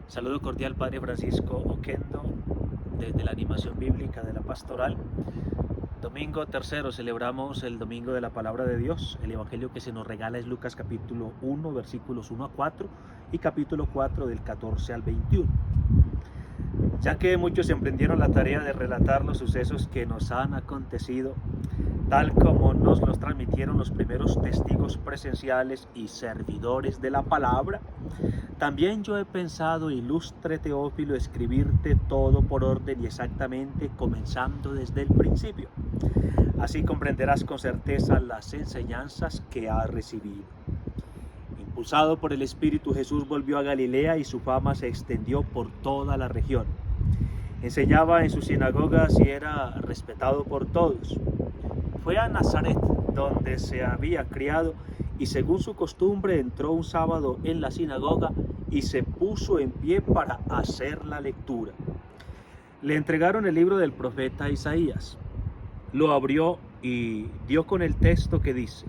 Saludo cordial, Padre Francisco Oquendo, desde la animación bíblica de la pastoral. Domingo tercero, celebramos el Domingo de la Palabra de Dios. El Evangelio que se nos regala es Lucas capítulo 1, versículos 1 a 4 y capítulo 4 del 14 al 21. Ya que muchos emprendieron la tarea de relatar los sucesos que nos han acontecido, tal como nos los transmitieron los primeros testigos presenciales y servidores de la palabra, también yo he pensado, ilustre Teófilo, escribirte todo por orden y exactamente comenzando desde el principio. Así comprenderás con certeza las enseñanzas que has recibido. Impulsado por el Espíritu, Jesús volvió a Galilea y su fama se extendió por toda la región. Enseñaba en sus sinagogas y era respetado por todos. Fue a Nazaret, donde se había criado, y según su costumbre entró un sábado en la sinagoga y se puso en pie para hacer la lectura. Le entregaron el libro del profeta Isaías. Lo abrió y dio con el texto que dice: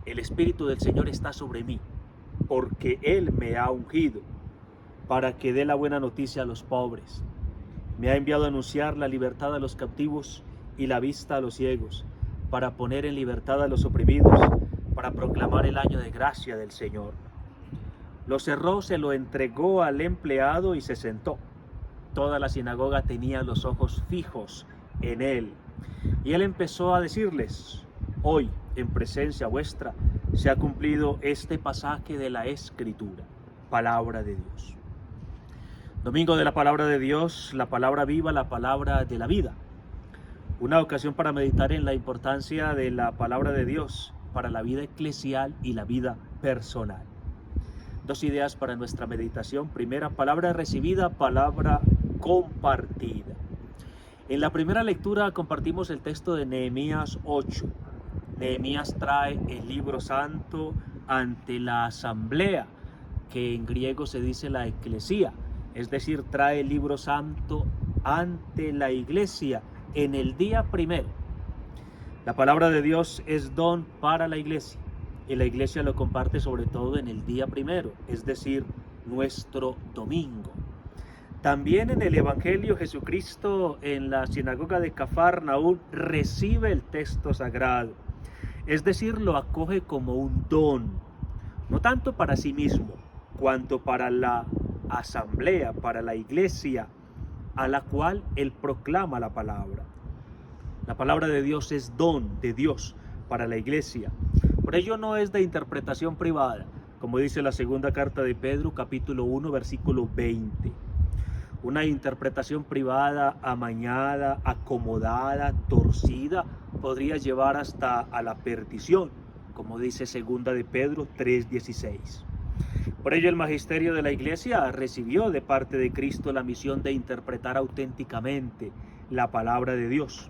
El Espíritu del Señor está sobre mí, porque Él me ha ungido para que dé la buena noticia a los pobres. Me ha enviado a anunciar la libertad a los cautivos y la vista a los ciegos, para poner en libertad a los oprimidos, para proclamar el año de gracia del Señor. Lo cerró, se lo entregó al empleado y se sentó. Toda la sinagoga tenía los ojos fijos en él. Y él empezó a decirles: Hoy, en presencia vuestra, se ha cumplido este pasaje de la Escritura. Palabra de Dios. Domingo de la Palabra de Dios, la palabra viva, la palabra de la vida. Una ocasión para meditar en la importancia de la palabra de Dios para la vida eclesial y la vida personal. Dos ideas para nuestra meditación. Primera, palabra recibida, palabra compartida. En la primera lectura compartimos el texto de Nehemías 8. Nehemías trae el libro santo ante la asamblea, que en griego se dice la eclesía, es decir, trae el libro santo ante la iglesia en el día primero. La palabra de Dios es don para la iglesia y la iglesia lo comparte sobre todo en el día primero, es decir, nuestro domingo. También en el Evangelio, Jesucristo en la sinagoga de Cafarnaúm recibe el texto sagrado, es decir, lo acoge como un don, no tanto para sí mismo, cuanto para la asamblea, para la iglesia a la cual él proclama la palabra. La palabra de Dios es don de Dios para la iglesia. Por ello no es de interpretación privada, como dice la segunda carta de Pedro, capítulo 1, versículo 20. Una interpretación privada, amañada, acomodada, torcida, podría llevar hasta a la perdición, como dice segunda de Pedro 3:16. Por ello el magisterio de la iglesia recibió de parte de Cristo la misión de interpretar auténticamente la palabra de Dios.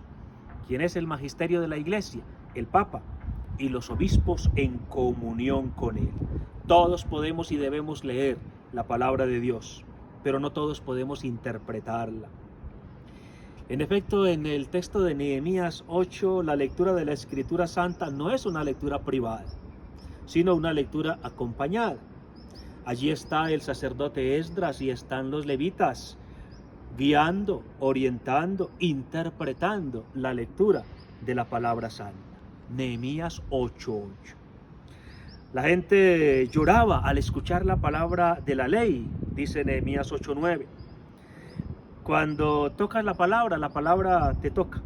¿Quién es el magisterio de la iglesia? El Papa y los obispos en comunión con él. Todos podemos y debemos leer la palabra de Dios, pero no todos podemos interpretarla. En efecto, en el texto de Nehemías 8, la lectura de la Escritura Santa no es una lectura privada, sino una lectura acompañada. Allí está el sacerdote Esdras y están los levitas guiando, orientando, interpretando la lectura de la palabra santa. Nehemías 8:8. La gente lloraba al escuchar la palabra de la ley, dice Nehemías 8:9. Cuando tocas la palabra te toca.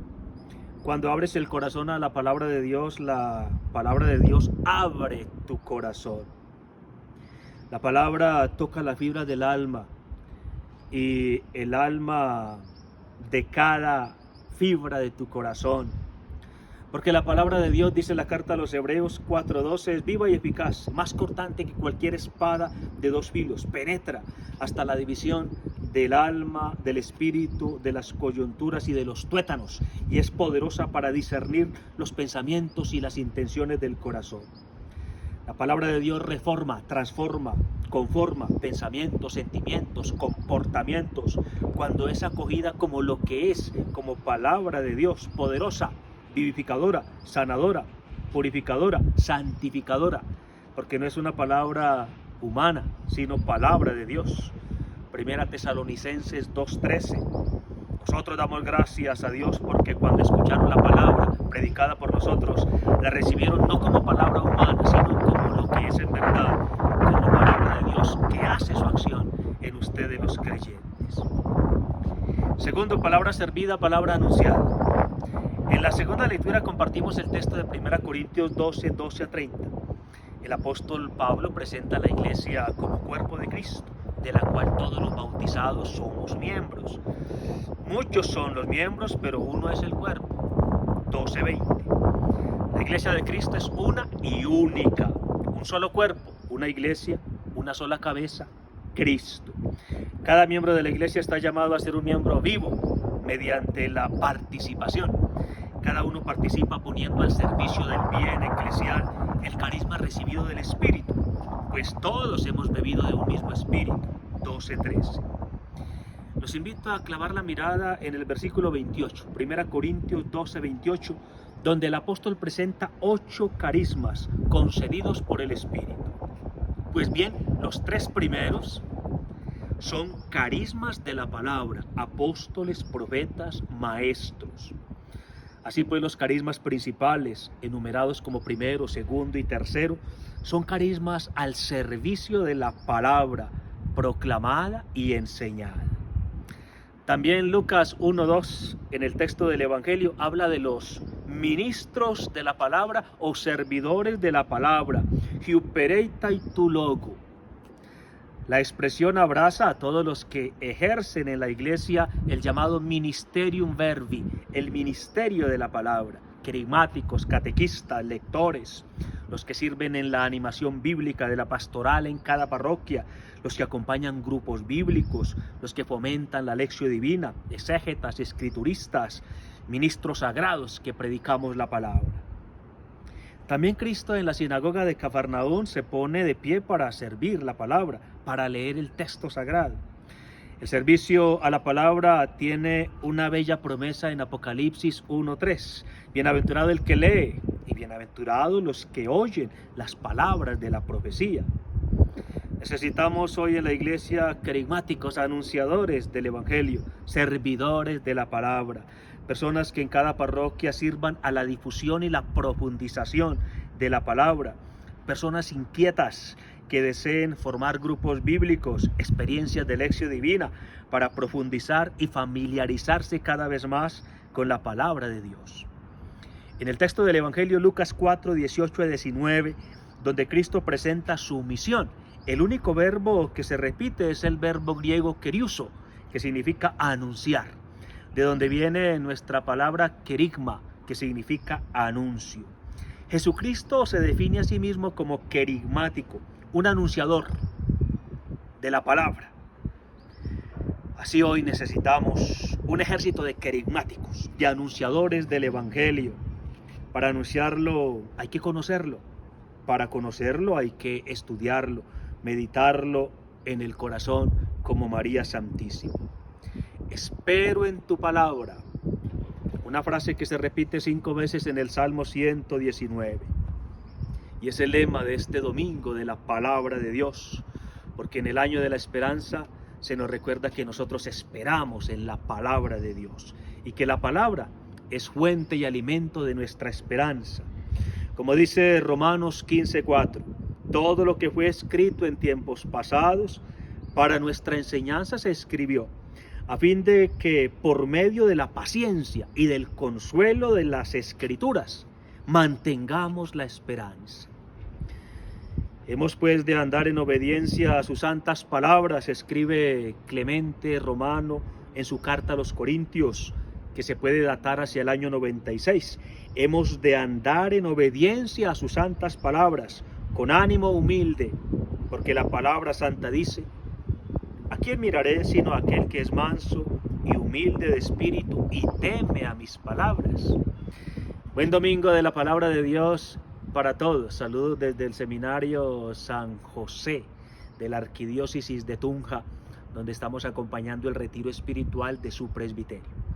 Cuando abres el corazón a la palabra de Dios abre tu corazón. La palabra toca la fibra del alma y el alma de cada fibra de tu corazón. Porque la palabra de Dios, dice la carta a los Hebreos 4:12, es viva y eficaz, más cortante que cualquier espada de dos filos, penetra hasta la división del alma, del espíritu, de las coyunturas y de los tuétanos, y es poderosa para discernir los pensamientos y las intenciones del corazón. La palabra de Dios reforma, transforma, conforma pensamientos, sentimientos, comportamientos, cuando es acogida como lo que es, como palabra de Dios, poderosa, vivificadora, sanadora, purificadora, santificadora, porque no es una palabra humana, sino palabra de Dios. Primera Tesalonicenses 2:13. Nosotros damos gracias a Dios porque cuando escucharon la palabra predicada por nosotros, la recibieron no como palabra humana, sino como lo que es en verdad, como palabra de Dios que hace su acción en ustedes los creyentes. Segundo, palabra servida, palabra anunciada. En la segunda lectura compartimos el texto de 1 Corintios 12:12-30. El apóstol Pablo presenta a la iglesia como cuerpo de Cristo, de la cual todos los bautizados somos miembros. Muchos son los miembros, pero uno es el cuerpo. 12:20. La iglesia de Cristo es una y única, un solo cuerpo, una iglesia, una sola cabeza, Cristo. Cada miembro de la iglesia está llamado a ser un miembro vivo mediante la participación. Cada uno participa poniendo al servicio del bien eclesial el carisma recibido del Espíritu, pues todos hemos bebido de un mismo Espíritu. 12:13. Los invito a clavar la mirada en el versículo 28, 1 Corintios 12:28, donde el apóstol presenta 8 carismas concedidos por el Espíritu. Pues bien, los 3 primeros son carismas de la palabra: apóstoles, profetas, maestros. Así pues, los carismas principales, enumerados como primero, segundo y tercero, son carismas al servicio de la palabra proclamada y enseñada. También Lucas 1:2, en el texto del Evangelio, habla de los ministros de la palabra o servidores de la palabra, hypereitai tu logo. La expresión abraza a todos los que ejercen en la iglesia el llamado ministerium verbi, el ministerio de la palabra, querigmáticos, catequistas, lectores, los que sirven en la animación bíblica de la pastoral en cada parroquia, los que acompañan grupos bíblicos, los que fomentan la lección divina, exégetas, escrituristas, ministros sagrados que predicamos la palabra. También Cristo en la sinagoga de Cafarnaún se pone de pie para servir la palabra, para leer el texto sagrado. El servicio a la palabra tiene una bella promesa en Apocalipsis 1:3. Bienaventurado el que lee y bienaventurados los que oyen las palabras de la profecía. Necesitamos hoy en la iglesia querigmáticos, anunciadores del Evangelio, servidores de la palabra, personas que en cada parroquia sirvan a la difusión y la profundización de la palabra, personas inquietas que deseen formar grupos bíblicos, experiencias de lección divina para profundizar y familiarizarse cada vez más con la palabra de Dios. En el texto del Evangelio Lucas 4:18-19, donde Cristo presenta su misión, el único verbo que se repite es el verbo griego keriuso, que significa anunciar, de donde viene nuestra palabra kerigma, que significa anuncio. Jesucristo se define a sí mismo como querigmático, un anunciador de la palabra. Así hoy necesitamos un ejército de querigmáticos, de anunciadores del Evangelio. Para anunciarlo hay que conocerlo, para conocerlo hay que estudiarlo, meditarlo en el corazón como María Santísima. Espero en tu palabra, una frase que se repite 5 veces en el Salmo 119. Y es el lema de este domingo de la palabra de Dios, porque en el año de la esperanza se nos recuerda que nosotros esperamos en la palabra de Dios y que la palabra es fuente y alimento de nuestra esperanza. Como dice Romanos 15:4, todo lo que fue escrito en tiempos pasados para nuestra enseñanza se escribió, a fin de que por medio de la paciencia y del consuelo de las Escrituras mantengamos la esperanza. Hemos pues de andar en obediencia a sus santas palabras, escribe Clemente Romano en su carta a los Corintios, que se puede datar hacia el año 96. Hemos de andar en obediencia a sus santas palabras, con ánimo humilde, porque la palabra santa dice: ¿a quién miraré sino a aquel que es manso y humilde de espíritu y teme a mis palabras? Buen domingo de la palabra de Dios para todos. Saludos desde el seminario San José de la Arquidiócesis de Tunja, donde estamos acompañando el retiro espiritual de su presbiterio.